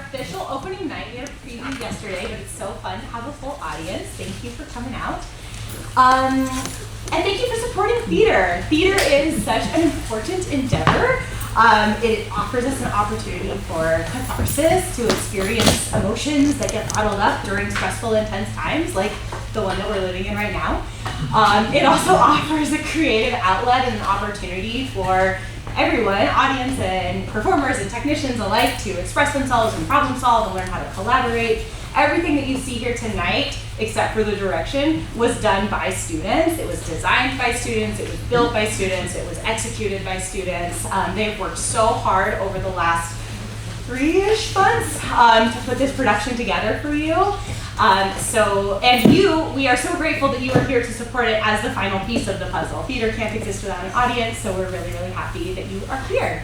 official opening night. We had a preview yesterday, but it's so fun to have a full audience. Thank you for coming out. And thank you for supporting theater. Theater is such an important endeavor. It offers us an opportunity for catharsis, to experience emotions that get bottled up during stressful, intense times like the one that we're living in right now. It also offers a creative outlet and an opportunity for everyone, audience and performers and technicians alike, to express themselves and problem solve and learn how to collaborate. Everything that you see here tonight, except for the direction, was done by students. It was designed by students, it was built by students, it was executed by students. They've worked so hard over the last 3-ish months to put this production together for you. We are so grateful that you are here to support it as the final piece of the puzzle. Theater can't exist without an audience, so we're really, really happy that you are here.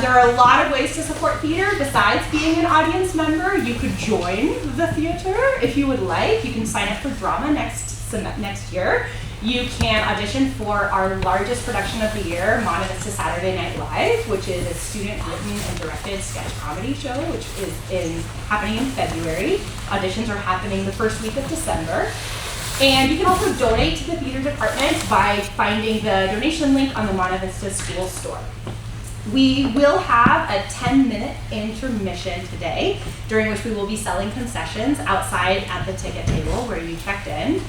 There are a lot of ways to support theater besides being an audience member. You could join the theater if you would like. You can sign up for drama next year. You can audition for our largest production of the year, Monta Vista Saturday Night Live, which is a student-written and directed sketch comedy show, which is happening in February. Auditions are happening the first week of December. And you can also donate to the theater department by finding the donation link on the Monta Vista School store. We will have a 10-minute intermission today, during which we will be selling concessions outside at the ticket table where you checked in.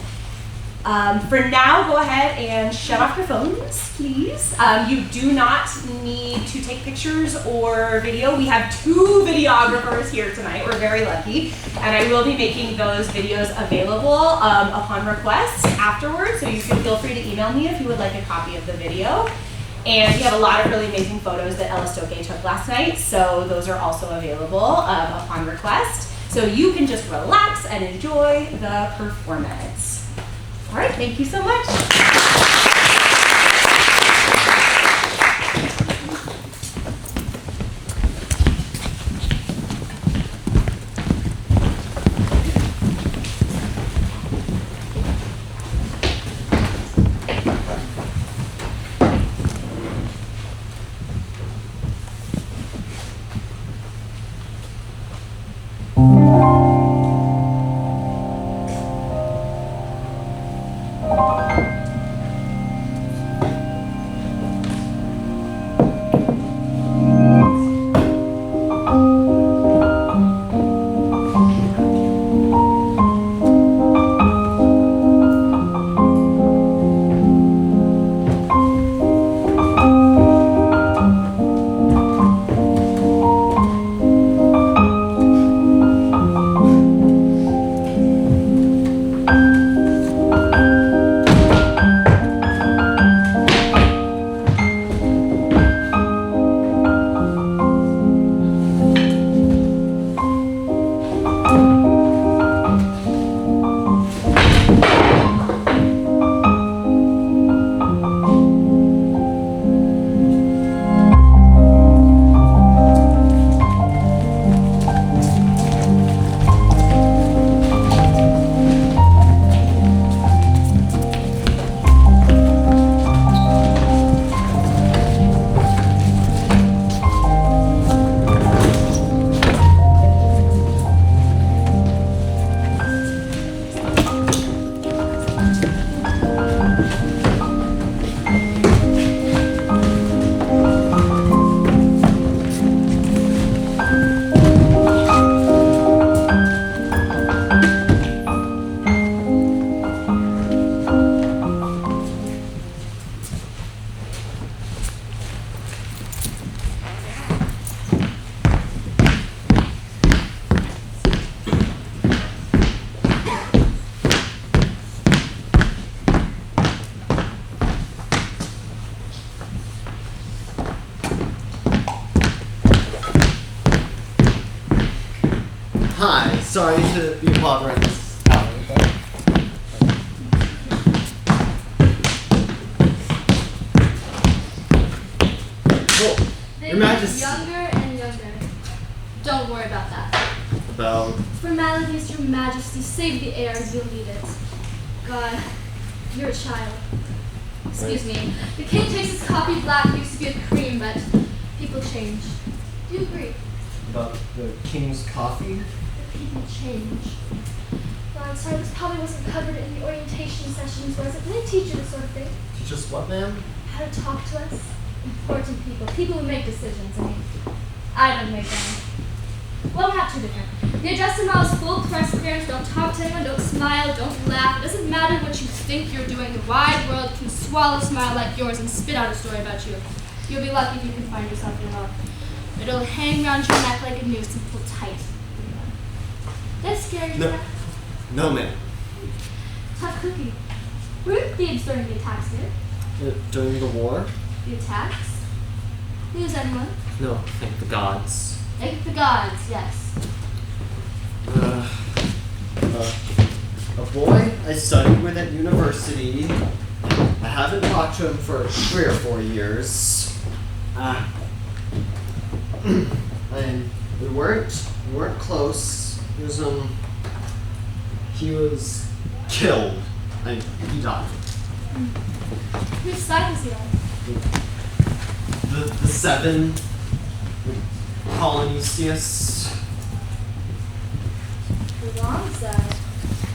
For now, go ahead and shut off your phones, please. You do not need to take pictures or video. We have 2 videographers here tonight. We're very lucky. And I will be making those videos available upon request afterwards, so you can feel free to email me if you would like a copy of the video. And we have a lot of really amazing photos that Ella Stoke took last night, so those are also available upon request. So you can just relax and enjoy the performance. All right, thank you so much. Hi, sorry to be bothering this hour, but... Oh, They Your get Majesty. younger and younger. Don't worry about that. About... Formalities, Your Majesty. Save the air, you'll need it. God, you're a child. Excuse me. The king takes his coffee black, used to be with cream, but people change. Do you agree? About the king's coffee? People change. Well, I'm sorry, this probably wasn't covered in the orientation sessions, was it? Did they teach you this sort of thing? Teach us what, ma'am? How to talk to us? Important people who make decisions. I don't make them. Well, not too different. The address involves full press clearance, don't talk to anyone, don't smile, don't laugh. It doesn't matter what you think you're doing. The wide world can swallow a smile like yours and spit out a story about you. You'll be lucky if you can find yourself in love. It'll hang around your neck like a noose and pull tight. That scare you? No. No, ma'am. Tough cookie. Were you thieves during the attacks, dear? During the war? The attacks? Lose anyone? No, thank the gods. Thank the gods, yes. A boy I studied with at university. I haven't talked to him for 3 or 4 years. And we weren't close. He was killed. He died. Whose side was he on? The 7, Polynesius. The wrong side.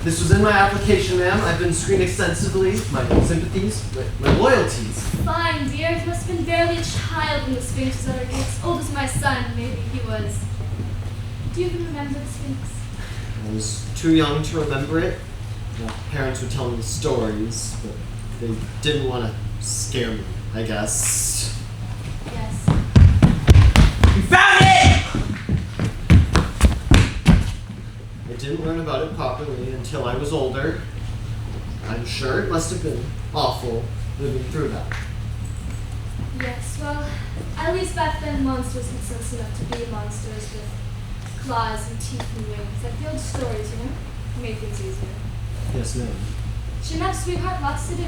This was in my application, ma'am. I've been screened extensively. My sympathies, my loyalties. Fine, dear. He must have been barely a child when the Sphinx was uttered. As old as my son, maybe he was. Do you even remember the Sphinx? I was too young to remember it. My parents would tell me the stories, but they didn't want to scare me, I guess. Yes. You found it! I didn't learn about it properly until I was older. I'm sure it must have been awful living through that. Yes, well, at least back then monsters had sense enough to be monsters with claws and teeth and wings. Like the old stories, you know? Made things easier. Yes, ma'am. Shouldn't have, sweetheart, lots to do.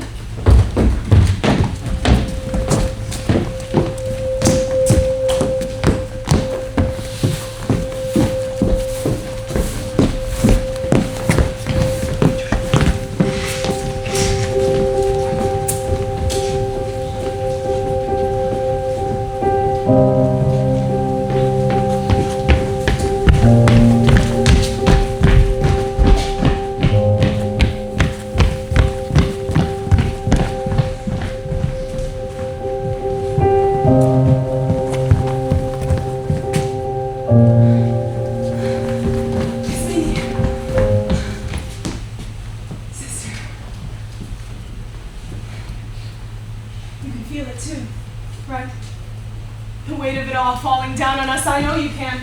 I know you can.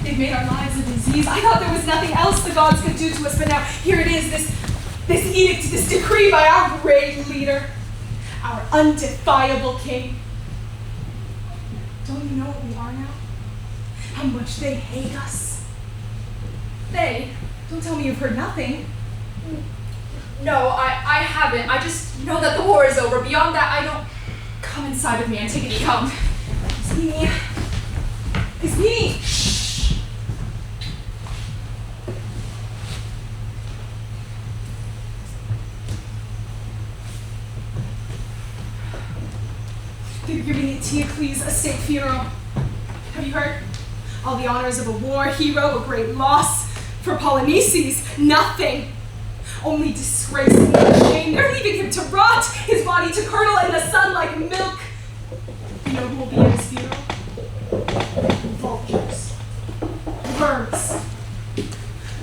They've made our lives a disease. I thought there was nothing else the gods could do to us, but now here it is, this edict, this decree by our great leader, our undefiable king. Don't you know what we are now? How much they hate us. They? Don't tell me you've heard nothing. No, I haven't. I just know that the war is over. Beyond that, I don't... Come inside with me, Antigone, come. It's me. Shh. They're giving Eteocles a state funeral. Have you heard? All the honors of a war hero, a great loss. For Polynesius, nothing. Only disgrace and shame. They're leaving him to rot, his body to curdle in the sun like milk. You know who will be at his funeral? Vultures. Birds.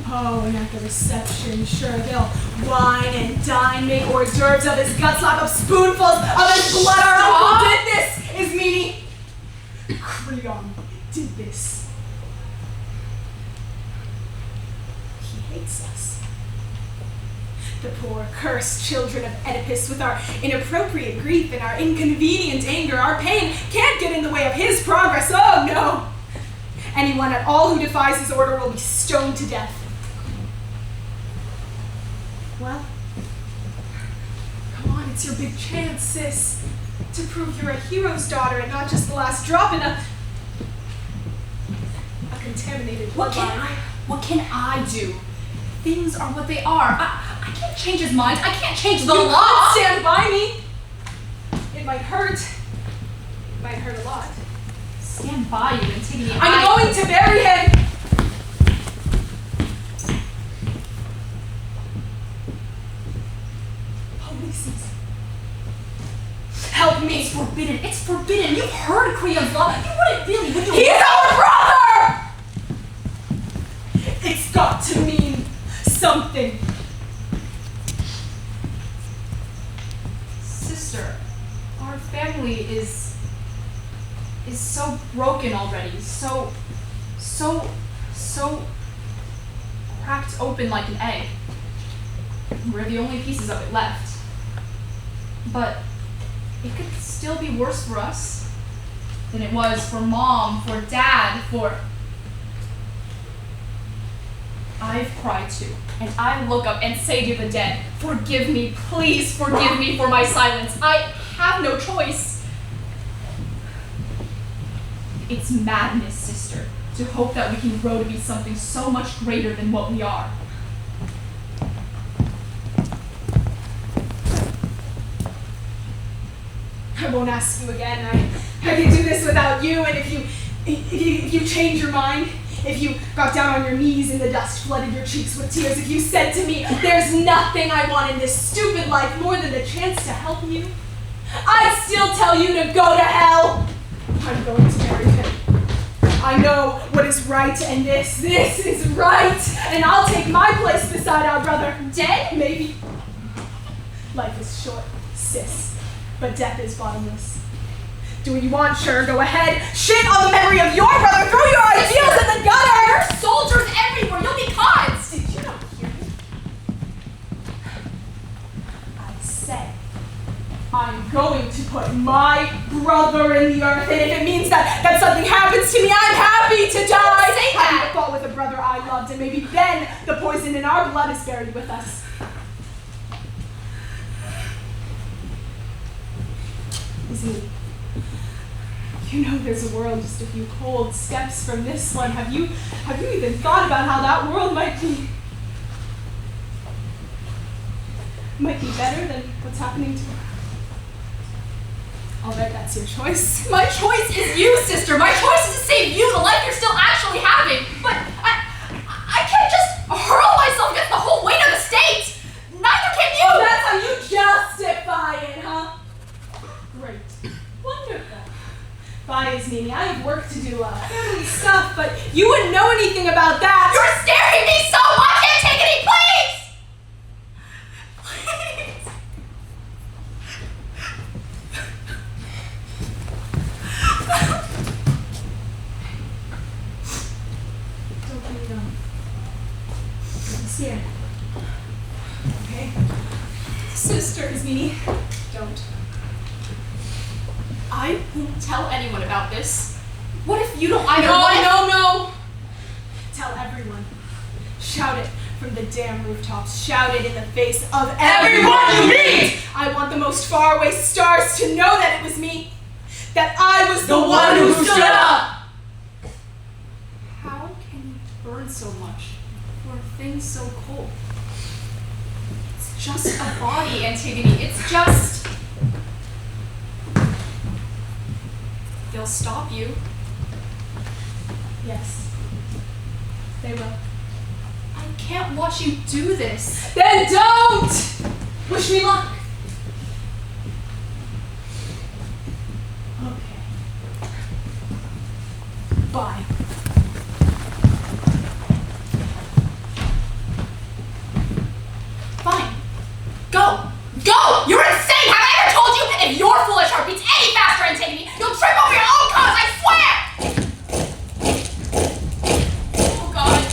Oh, and at the reception, sure, they'll wine and dine, make hors d'oeuvres of his guts, lap up spoonfuls of his blood. Our uncle did this, Ismene. Creon did this. He hates us. The poor, cursed children of Oedipus, with our inappropriate grief and our inconvenient anger, our pain, can't get in the way of his progress. Oh, no! Anyone at all who defies his order will be stoned to death. Well, come on, it's your big chance, sis, to prove you're a hero's daughter and not just the last drop in a contaminated bloodline. What can I do? Things are what they are. I can't change his mind. I can't change the law. You could stand by me. It might hurt. It might hurt a lot. stand by you, Antigone. I'm going to bury him! Police. Help me! It's forbidden. It's forbidden. You've heard Creon's law. You wouldn't really, would you? He's our brother! It's got to mean something. Sister, our family is so broken already. So cracked open like an egg. We're the only pieces of it left. But it could still be worse for us than it was for Mom, for Dad, for... I've cried too, and I look up and say to the dead, forgive me, please forgive me for my silence. I have no choice. It's madness, sister, to hope that we can grow to be something so much greater than what we are. I won't ask you again. I can do this without you, and if you change your mind, if you got down on your knees and the dust flooded your cheeks with tears, if you said to me, there's nothing I want in this stupid life more than the chance to help you, I'd still tell you to go to hell. I'm going to marry him. I know what is right, and this is right, and I'll take my place beside our brother. Dead? Maybe. Life is short, sis, but death is bottomless. Do what you want, sure, go ahead. Shit on the memory of your brother, throw your ideals in the gutter! There are soldiers everywhere, you'll be caught! Did you not hear me? I said, I'm going to put my brother in the earth, and if it means that something happens to me, I'm happy to die! Say that! Happy to fall with a brother I loved, and maybe then the poison in our blood is buried with us. Izzy, you know there's a world just a few cold steps from this one. Have you even thought about how that world might be better than what's happening to her? I'll bet that's your choice. My choice is you, sister. My choice is to save you, the life you're still actually having. But I can't just hurl myself against the whole weight of the state. Neither can you. Oh, that's how you justify it, huh? Great. Wonderful. Bias meaning I have work to do, family stuff, but you wouldn't know anything about that. You're staring me so much, Antigone, please! Please. Don't get me wrong. I'm scared. Okay? Sister, Ismini, don't. I won't tell anyone about this. What if you don't either? No. Tell everyone. Shout it from the damn rooftops. Shout it in the face of everyone you meet! I want the most faraway stars to know that it was me. That I was the one who stood up! How can you burn so much for a thing so cold? It's just a body, Antigone. It's just... They'll stop you. Yes. They will. I can't watch you do this. Then don't! Wish me luck. Okay. Bye. Fine. Go! Go! You're insane! Have I ever told you? If your foolish heart beats any faster, Antigone, you'll trip over your own cause, I swear! Oh, God.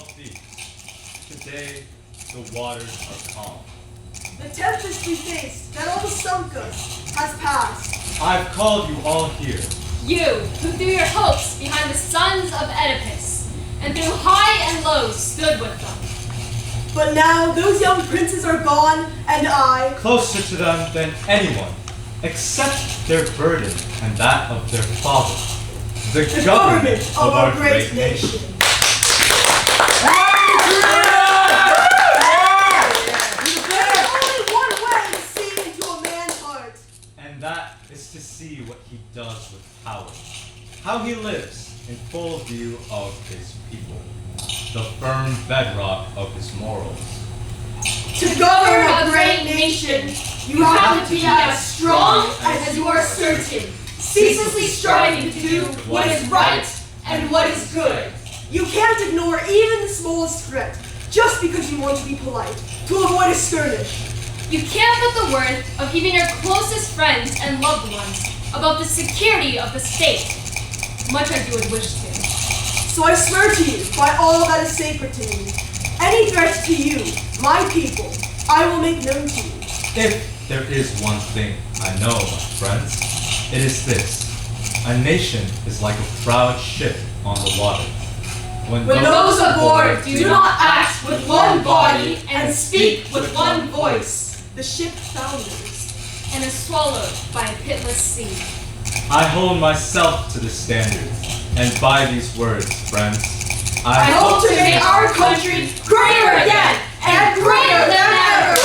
called Thebes. Today, the waters are calm. The tempest we faced that almost sunk us has passed. I've called you all here. You, who threw your hopes behind the sons of Oedipus, and through high and low stood with them. But now those young princes are gone, and I, Closer to them than anyone, except their burden and that of their father, the government of our great nation. There's only one way to see into a man's heart. And that is to see what he does with power, how he lives in full view of his people, the firm bedrock of his morals. To govern a great nation, you have to be as strong as you are certain, ceaselessly striving to do what is right and what is good. You can't ignore even the smallest threat, just because you want to be polite, to avoid a skirmish. You can't put the worth of even your closest friends and loved ones above the security of the state, much as you would wish to. So I swear to you, by all that is sacred to me, any threat to you, my people, I will make known to you. If there is one thing I know, my friends, it is this. A nation is like a proud ship on the water. When Those aboard do not act with one body and speak with one voice. The ship founders. And is swallowed by a pitless sea. I hold myself to the standard, and by these words, friends, I hope to make our country greater again and greater than ever.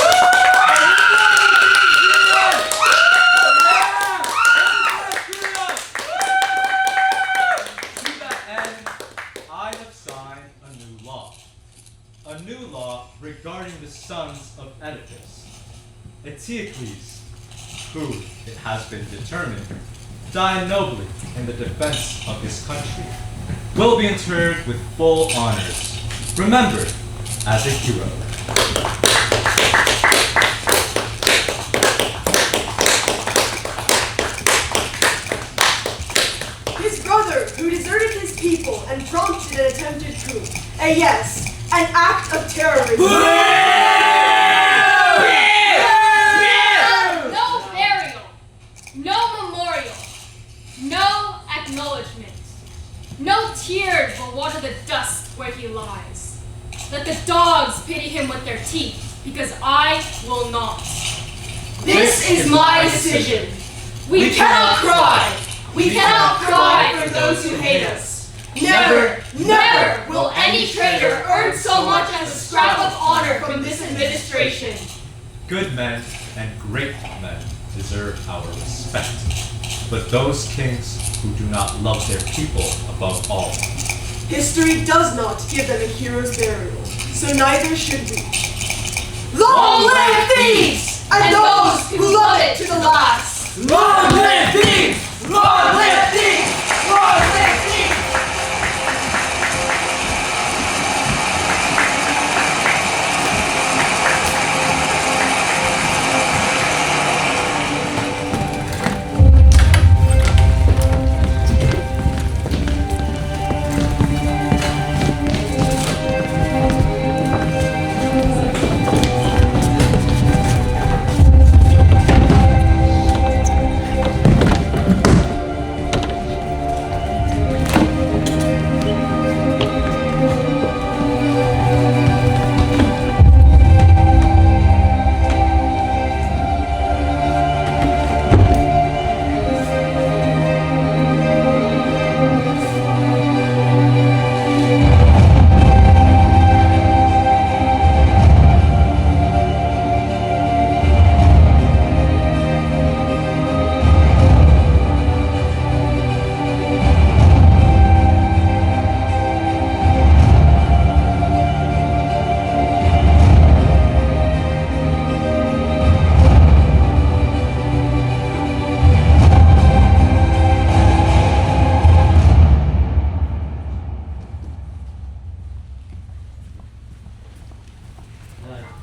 To that end, I have signed a new law regarding the sons of Oedipus. Eteocles, who, it has been determined, died nobly in the defense of his country, will be interred with full honors, remembered as a hero. His brother, who deserted his people and prompted an attempted coup. Yes, an act of terrorism. No burial, no memorial, no acknowledgement. No tears will water the dust where he lies. Let the dogs pity him with their teeth, because I will not. This is my decision. We cannot cry. We cannot cry for those who hate us. Never, never will any traitor earn so much as a scrap of honor from this administration. Good men and great men deserve our respect, but those kings who do not love their people above all. History does not give them a hero's burial, so neither should we. Long live Thebes and those who love it to the last. Long live Thebes! Long live Thebes! Long live Thebes!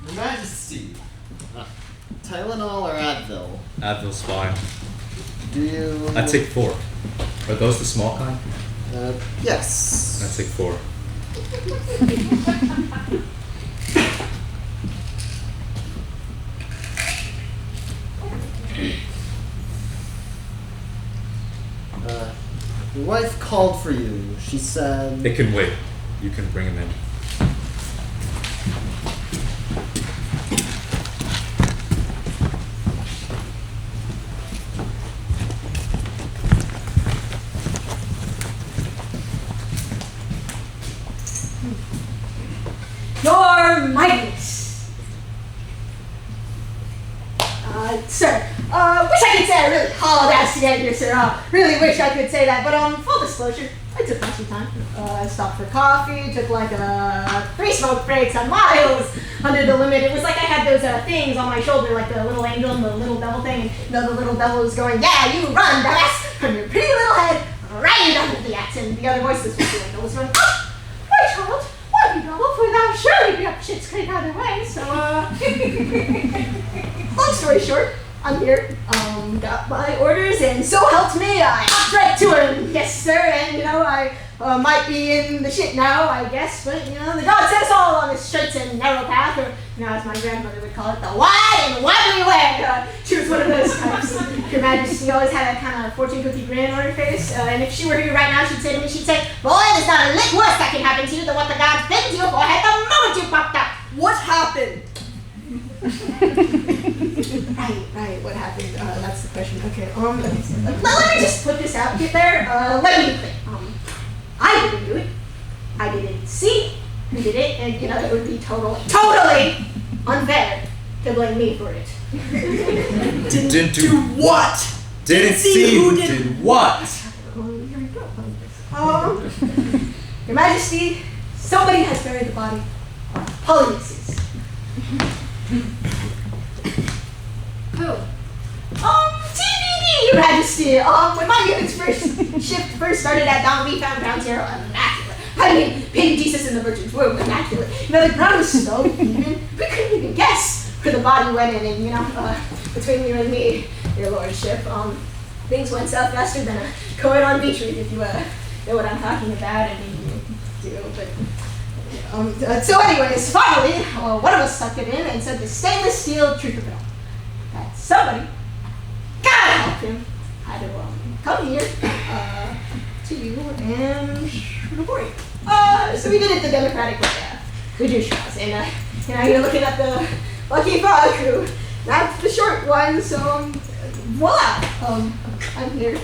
Your Majesty, Tylenol or Advil? Advil's fine. Do you? I take 4. Are those the small kind? Yes. I take 4. Your wife called for you. She said... It can wait. You can bring him in. Your Mightiness. Sir, wish I could say I really hauled ass to get here, sir. Really wish I could say that, but full disclosure, I took some time. I stopped for coffee, took like 3 smoke breaks, I'm miles under the limit. It was like I had those things on my shoulder, like the little angel and the little devil thing, and the little devil was going, yeah, you run, dumbass, from your pretty little head, right under the axe. And the other voices were doing, I was going, oh, my child, why be trouble, for thou surely be up shit's creek either way, so, long story short, I'm here, got my orders, and so helped me, I hopped right to him, yes sir, and I might be in the shit now, I guess, but the God set us all on this straight and narrow path, or as my grandmother would call it, the wide and wibbly way. She was one of those types. Your Majesty always had a kind of fortune cookie grin on her face, and if she were here right now, she'd say to me, boy, there's not a lick worse that can happen to you than what the gods did to your forehead the moment you popped up. What happened? Right, what happened? That's the question. Okay, let me just put this out there. Let me be clear. I didn't do it. I didn't see who did it, and it would be totally unfair to blame me for it. Didn't do what? Didn't see who did what? Your Majesty, somebody has buried the body of Polyneices. Who? TBD, Your Majesty. When my unit's shift first started at dawn, we found Ground Zero immaculate. I mean, baby Jesus and the Virgin's were immaculate. The ground was so even, we couldn't even guess where the body went in. And, between you and me, Your Lordship, things went south faster than a coed on beach read, if you know what I'm talking about. I mean, you do, but... so anyways, finally, one of us sucked it in and said the stainless steel truth of it all. That somebody gotta help him. Had to come here to you and report it. So we did it the democratic way. We do shows, and you're looking at the lucky frog who, not the short one. So voila, I'm here.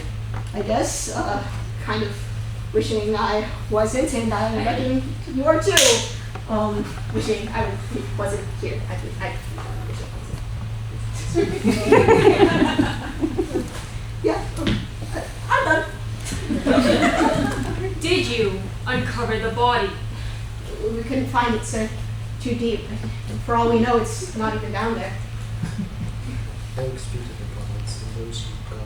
I guess kind of wishing I wasn't, and I reckon you are too. Wishing I wasn't here. I wish I wasn't. Yeah, I'm done. Did you uncover the body? We couldn't find it, sir. Too deep. For all we know, it's not even down there. Thanks be to the gods and those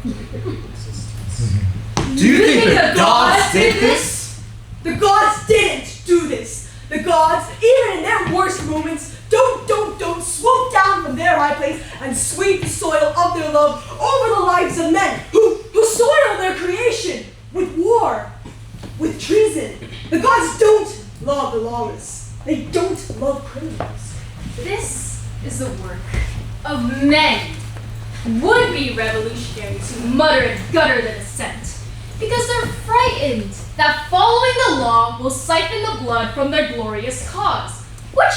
who govern existence. Do you think the gods did this? The gods didn't do this. The gods, even in their worst moments, don't swoop down from their high place and sweep the soil of their love over the lives of men who soil their creation with war, with treason. The gods don't love the lawless. They don't love criminals. This is the work of men, would-be revolutionaries who mutter and gutter the dissent, because they're frightened that following the law will siphon the blood from their glorious cause, which,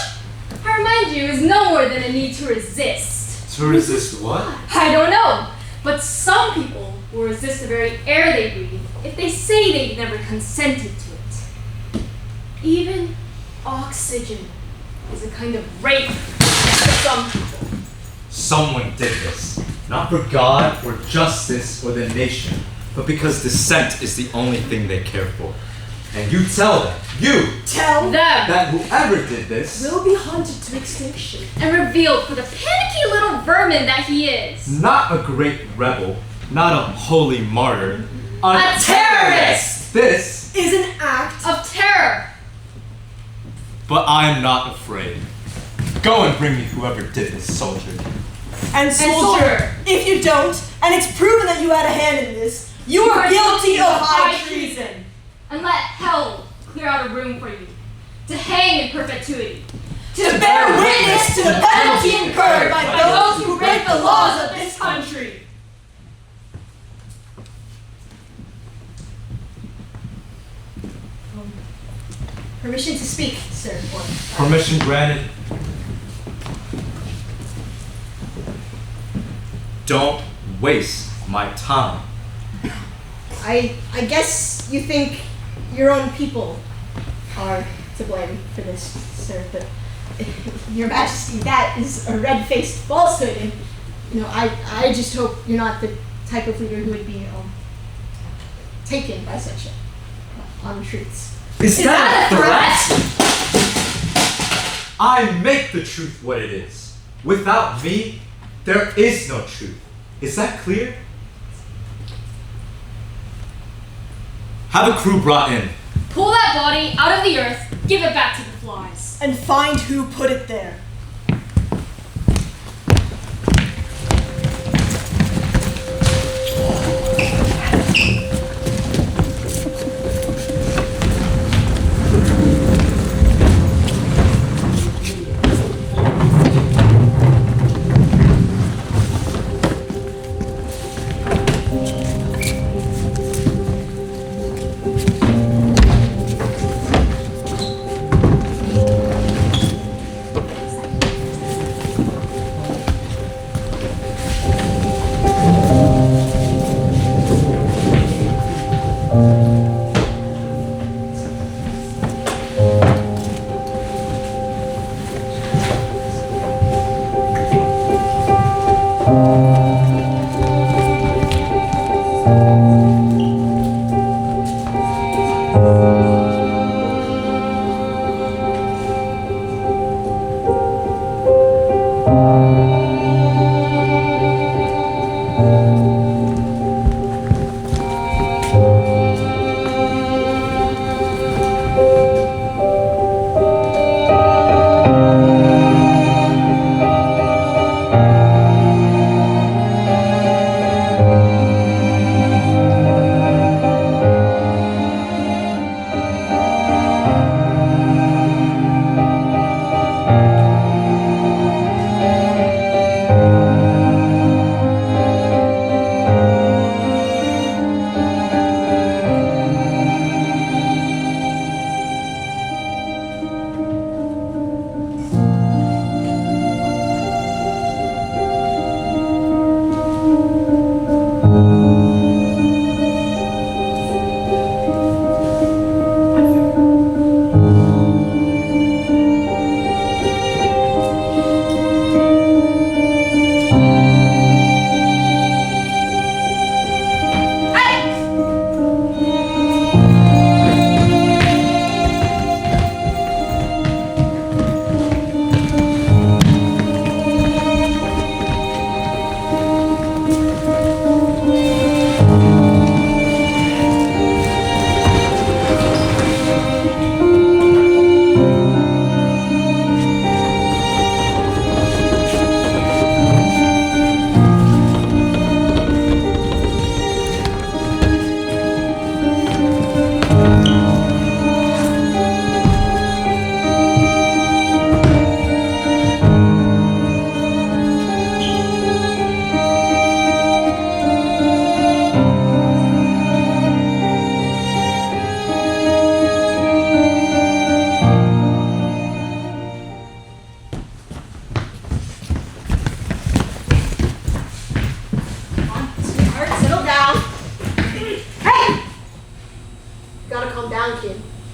I remind you, is no more than a need to resist. To resist what? I don't know, but some people will resist the very air they breathe if they say they've never consented to it. Even oxygen is a kind of rape for some people. Someone did this, not for God or justice or the nation, but because dissent is the only thing they care for. And you tell them, tell them that whoever did this will be hunted to extinction and revealed for the panicky little vermin that he is. Not a great rebel, not a holy martyr, A terrorist! This is an act of terror. But I am not afraid. Go and bring me whoever did this, soldier. And soldier, if you don't, and it's proven that you had a hand in this, you are guilty of high treason. And let hell clear out a room for you. to hang in perpetuity, to bear witness to the penalty incurred by those who break the laws of this country. Permission to speak, sir. Permission granted. Don't waste my time. I guess you think your own people are to blame for this, sir, but Your Majesty, that is a red-faced falsehood, and I just hope you're not the type of leader who would be taken by such untruths. Is that a threat? I make the truth what it is. Without me, there is no truth. Is that clear? Have a crew brought in. pull that body out of the earth, give it back to the flies. And find who put it there.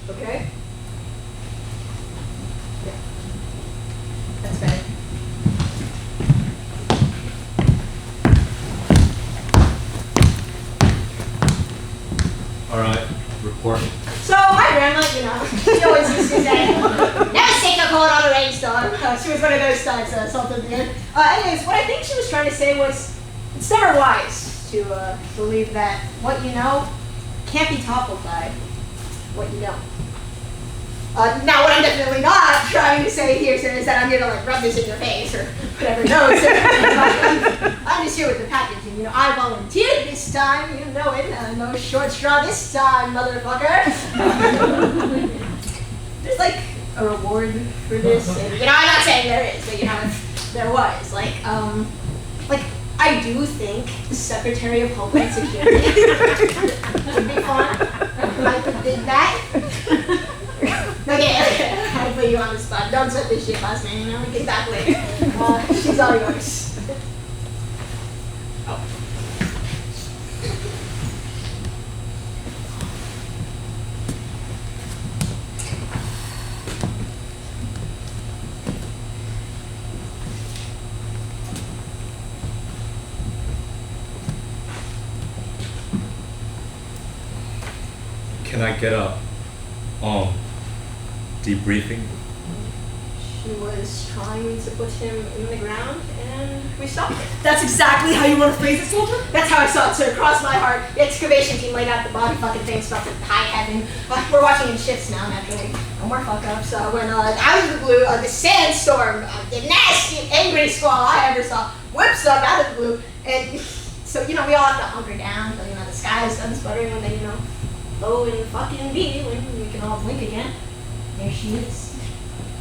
Okay? Yeah. That's better. Alright, report. So, my grandma, she always used to say, never stick a cold on a rainstorm. She was one of those types, something did. Anyways, what I think she was trying to say was, it's never wise to believe that what you know can't be toppled by what you know. Now, what I'm definitely not trying to say here, sir, is that I'm here to rub this in your face or whatever. No, sir. I'm just here with the packaging. I volunteered this time. You know it. No short straw this time, motherfucker. There's a reward for this? And, I'm not saying there is, but if there was, like I do think the Secretary of Homeland Security would be fun. I could dig that. Okay, I'll put you on the spot. Don't set this shit last name, we get that later. She's all yours. Can I get a debriefing? She was trying to put him in the ground, and we stopped it. That's exactly how you want to phrase it, soldier? That's how I saw it, sir. Cross my heart. The excavation team laid out the body fucking thing, stuff in high heaven. We're watching in shifts now, naturally. And we're fuck ups. When out of the blue, the sandstorm, the nasty, angry squall I ever saw, whips up out of the blue. And so, we all have to hunker down. So, the sky is done sputtering when they, low and fucking be when we can all blink again. There she is.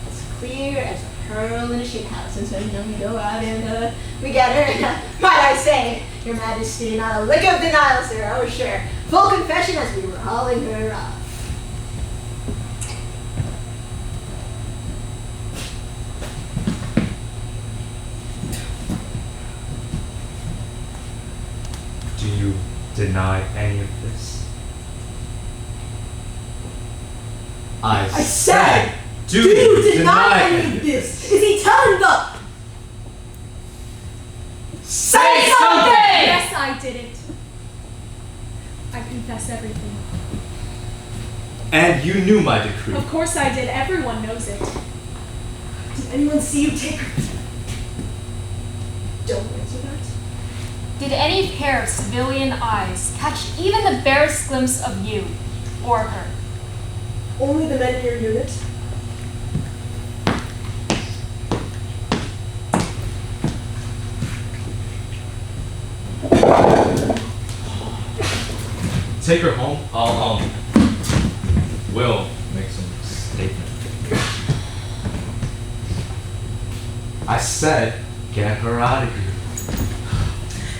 As clear as a pearl in a shit house. And so, we go out and we get her. Might I say, Your Majesty, not a lick of denial, sir. Oh, sure. Full confession as we were hauling her off. Do you deny any of this? I said, do you deny any of this? Is he telling the... Say something! Yes, I did it. I confess everything. And you knew my decree. Of course I did. Everyone knows it. Did anyone see you take her? Don't answer that. Did any pair of civilian eyes catch even the barest glimpse of you or her? Only the men in your unit. Take her home. We'll make some statement. I said, get her out of here.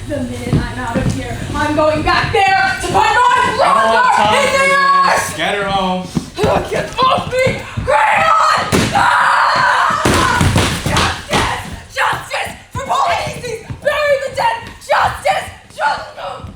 The minute I'm out of here, I'm going back there to put my I brother in the ass! Get her home. Get off me! Crayon! Justice! Justice! For police! Bury the dead! Justice! Justice!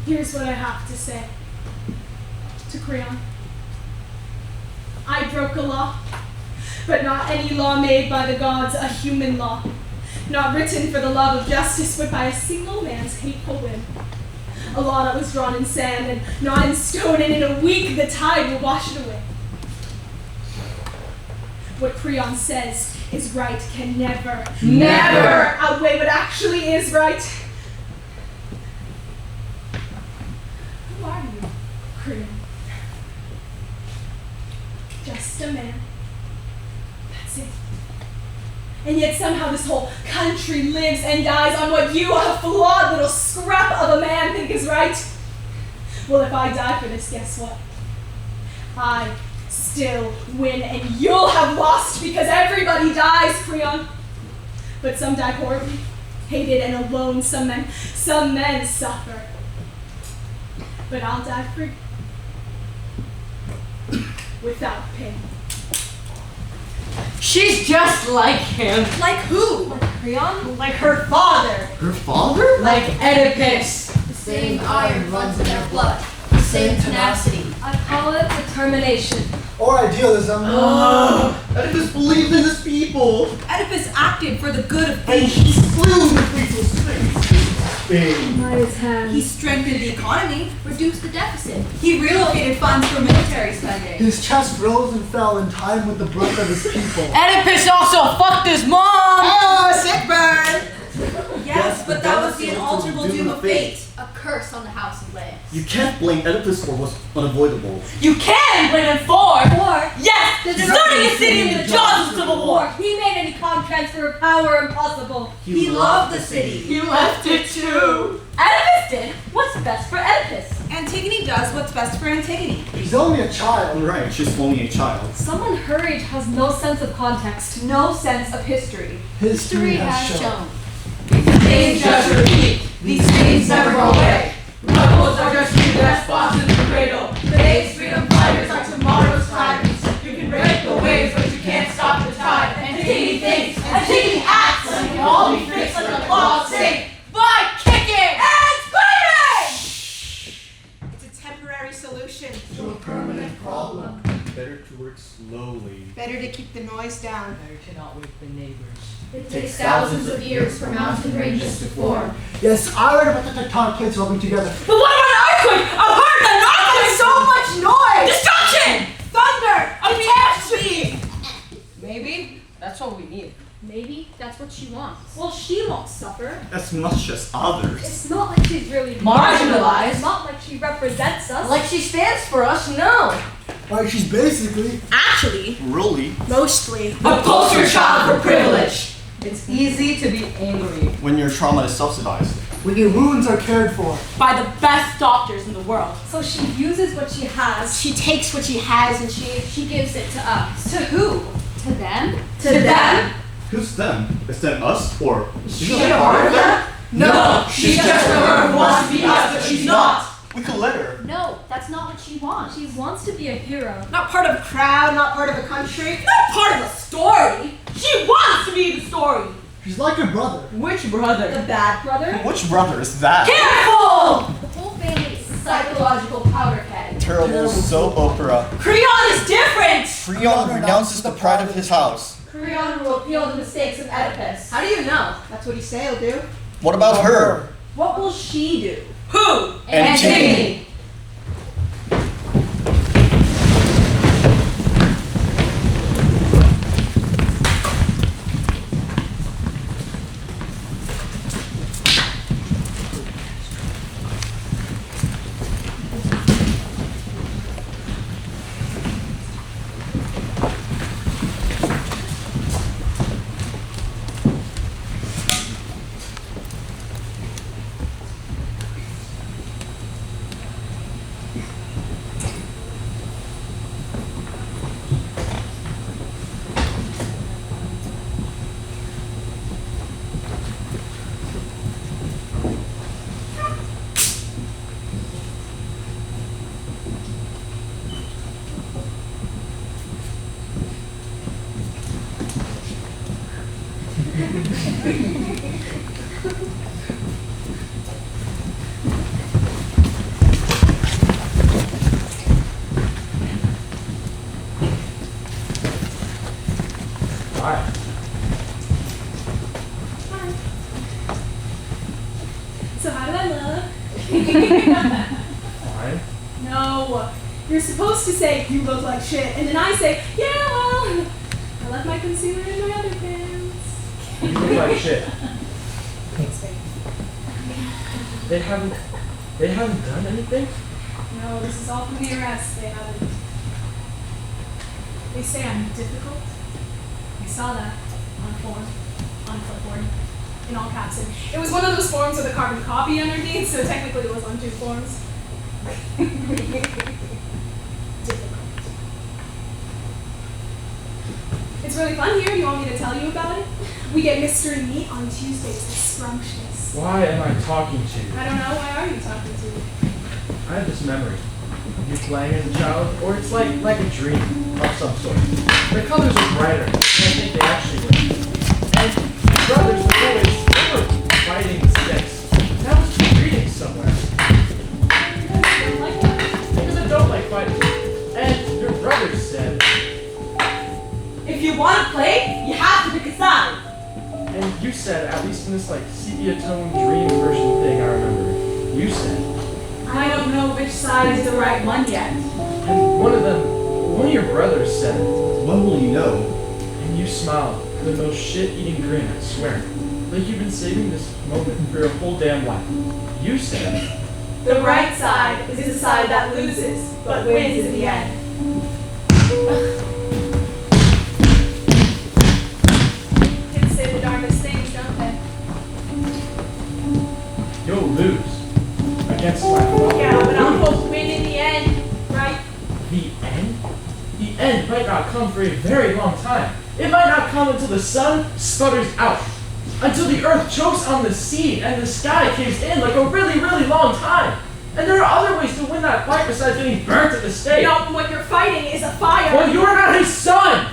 Here's what I have to say to Creon. I broke a law, but not any law made by the gods, a human law. Not written for the love of justice, but by a single man's hateful whim. A law that was drawn in sand and not in stone, and in a week the tide will wash it away. What Creon says is right can never, never outweigh what actually is right. Who are you, Creon? Just a man. That's it. And yet somehow this whole country lives and dies on what you, a flawed little scrap of a man, think is right. Well, if I die for this, guess what? I still win, and you'll have lost because everybody dies, Creon. But some die horribly, hated and alone. Some men suffer. But I'll die free, without pain. She's just like him. Like who? Creon? Like her father. Her father? Like Oedipus. The same iron runs in their blood. The same tenacity. I call it determination. Or idealism. Oedipus believed in his people. Oedipus acted for the good of And he slew the people's faith. He strengthened the economy. Reduce the deficit. He relocated funds for military spending. His chest rose and fell in time with the blood of his people. Oedipus also fucked his mom. Oh, sick burn! Yes, but that was the unalterable doom of fate. A curse on the house of land. You can't blame Oedipus for what's unavoidable. You can blame him for. War. Yes, starting a city in the jaws of civil war. He made any calm transfer of power impossible. He loved the city. He left it too. Oedipus did what's best for Oedipus. Antigone does what's best for Antigone. He's only a child. Right, she's only a child. Someone hurried has no sense of context, no sense of history. History has shown. Things just repeat. These things never go away. Rebels are just new despots in the cradle. Today's freedom fighters are tomorrow's tyrants. You can break the waves, but you can't stop the tide. Antigone thinks, Antigone acts, and we can all be fixed like a law of sink by kicking and screaming. It's a temporary solution. To a permanent problem. Better to work slowly. Better to keep the noise down. Better to not wake the neighbors. It takes thousands of years for mountain ranges to form. Yes, I read about the tectonic plates rubbing together. But what about an earthquake? A hurricane? There's so much noise! Destruction! Thunder! Catastrophe! Maybe that's what we need. Maybe that's what she wants. Well, she won't suffer. As much as others. It's not like she's really Marginalized. It's not like she represents us. Like she stands for us, no. Like she's basically Actually, Really? mostly. A poster child for privilege. It's easy to be angry When your trauma is subsidized. when your wounds are cared for. By the best doctors in the world. So she uses what she has. She takes what she has and She gives it to us. To who? To them? to them. Who's them? Is that us or? She a part of them? No, she's just a girl who wants to be us, but she's not. We could let her. No, that's not what she wants. She wants to be a hero. not part of a crowd, not part of a country. Not part of a story. She wants to be the story. She's like her brother. Which brother? The bad brother. Which brother is that? Careful! The whole family is psychological powder keg. Terrible soap opera. Creon is different! Creon renounces the pride of his house. Creon will appeal the mistakes of Oedipus. How do you know? That's what he say he'll do. What about her? What will she do? Who? Antigone. So how did I look? Fine. No. You're supposed to say you look like shit, and then I say, yeah, well, I left my concealer in my other pants. You look like shit. Thanks, babe. They haven't done anything? No, this is all from the arrest. They haven't. They say I'm difficult. I saw that on a form, on a clipboard, in all caps. And it was one of those forms with a carbon copy underneath, so technically it was on 2 forms. Difficult. It's really fun here. Do you want me to tell you about it? We get mystery meat on Tuesdays. It's scrumptious. Why am I talking to you? I don't know. Why are you talking to me? I have this memory of you playing as a child, or it's like a dream of some sort. The colors are brighter, and You said, at least in this like sepia tone dream version thing I remember, you said, I don't know which side is the right one yet. and one of your brothers said it, When will you know? and you smiled with the most shit-eating grin, I swear. Like you've been saving this moment for your whole damn life. You said, The right side is the side that loses, but wins in the end. Kids say the darndest things, don't they? you'll lose against my father. Yeah, but I'll Lose. both win in the end, right? The end? The end might not come for a very long time. It might not come until the sun sputters out. Until the earth chokes on the seed and the sky caves in like a really, really long time. And there are other ways to win that fight besides getting burnt at the stake. No, what you're fighting is a fire. Well, you're not his son!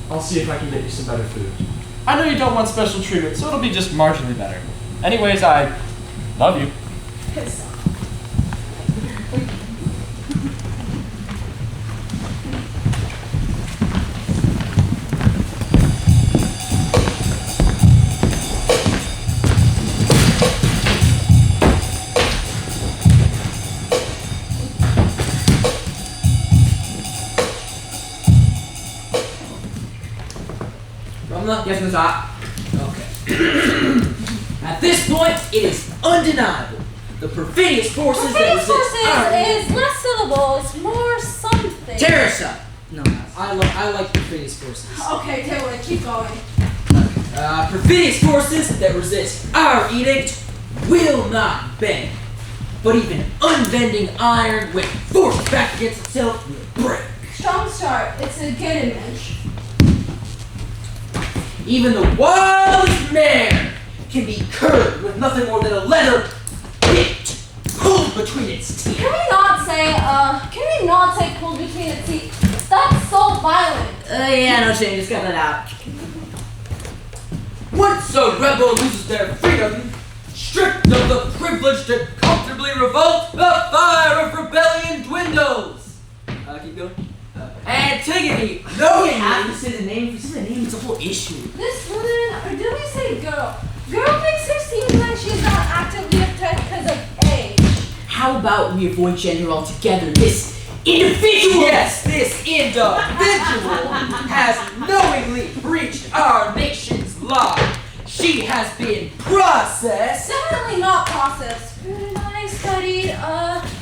I'll see if I can get you some better food. I know you don't want special treatment, so it'll be just marginally better. Anyways, I love you. Piss off. Yes, Ms. Ott. Okay. At this point, it is undeniable. The perfidious forces that Perfidious resist our... forces is less syllables, more something. Teresa! No, I like perfidious forces. Okay, Taylor, keep going. Perfidious forces that resist our edict will not bend. But even unbending iron, when forced back against itself, will break. Strong start. It's a good image. Even the wildest mare can be curbed with nothing more than a leather bit pulled between its teeth. Can we not say pulled between the teeth? That's so violent. Yeah, no shame, just got that out. Once a rebel loses their freedom, stripped of the privilege to comfortably revolt, the fire of rebellion dwindles. Keep going. Antigone, knowing have to say the name. If you say the name, it's a whole issue. This woman, or did we say girl? Girl makes her seem like she's not actively oppressed because of age. How about we avoid gender altogether? This individual! Yes, this individual has knowingly breached our nation's law. She has been processed. Definitely not processed. Scrutinized, studied,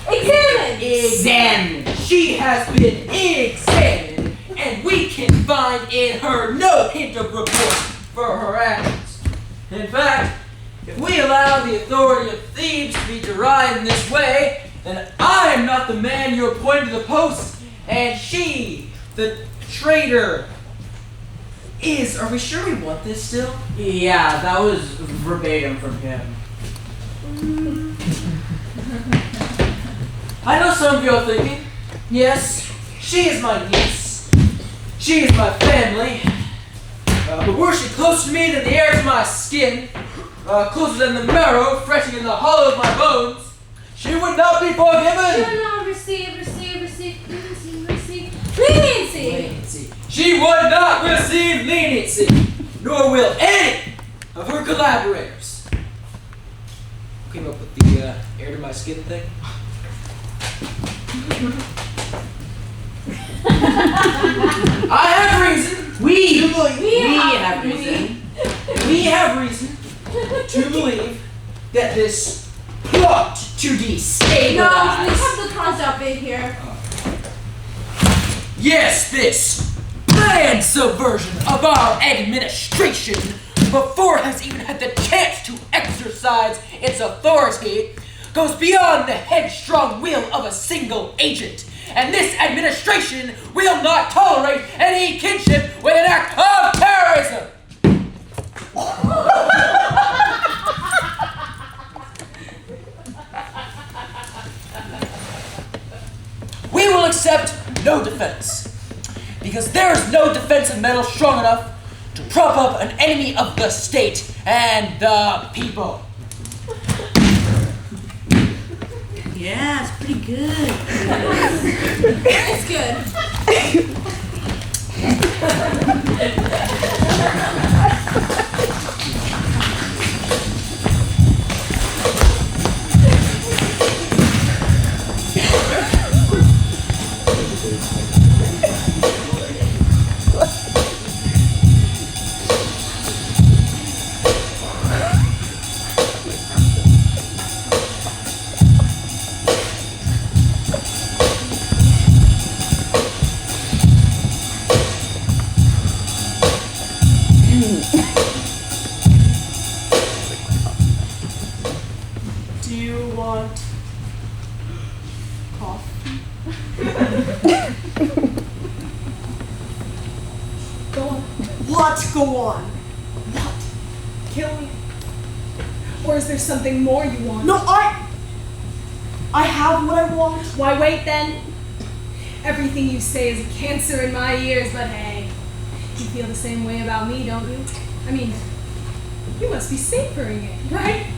examined. Examined. She has been examined, and we can find in her no hint of remorse for her actions. In fact, if we allow the authority of Thebes to be derived in this way, then I am not the man you appointed to the post, and she, the traitor, is. Are we sure we want this still? Yeah, that was verbatim from him. I know some of you are thinking, yes, she is my niece. She is my family. But were she closer to me than the air to my skin, closer than the marrow fretting in the hollow of my bones, she would not be forgiven. She would not receive leniency. She would not receive leniency, nor will any of her collaborators. Who came up with the air to my skin thing? I have reason. We have reason to believe that this plot to destabilize. No, we have the concept in here. Yes, this planned subversion of our administration before it has even had the chance to exercise its authority goes beyond the headstrong will of a single agent. And this administration will not tolerate any kinship with an act of terrorism. We will accept no defense, because there is no defensive metal strong enough to prop up an enemy of the state and the people. Yeah, it's pretty good. It's good. not go on. What? Kill me? Or is there something more you want? No, I have what I want. Why wait then? Everything you say is a cancer in my ears, but hey, you feel the same way about me, don't you? I mean, you must be savoring it, right?